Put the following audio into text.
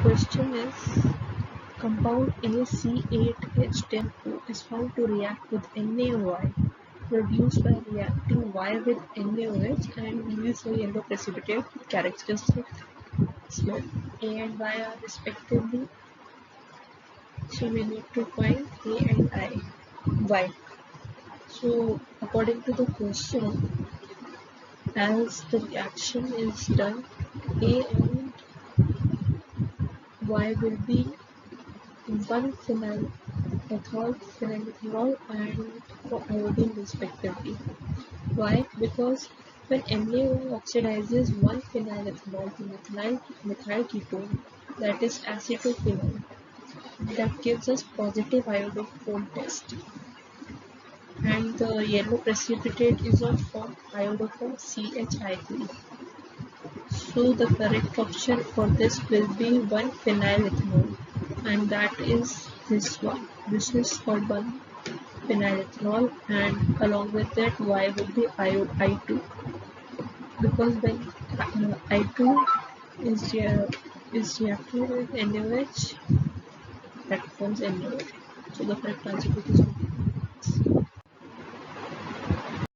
question is compound AC8H10O is found to react with NaOY produced by reacting Y with NaOH and yields a yellow precipitate with characteristic smell. A and Y are respectively. So we need to find A and Y. So according to the question, as the reaction is done, A and Y will be one phenyl ethyl, phenylmethanol and iodine respectively. Why? Because when NaOY oxidizes one phenyl ethanol to methyl ketone, that is acetophenol, that gives us positive iodophone test. And the yellow precipitate is of form iodophone CHI3. So the correct option for this will be 1-phenylethanol, and that is this one. This is called 1-phenylethanol, and along with that Y will be I2, because when I2 is reacting with NaOH, that forms NaOH. So the correct answer is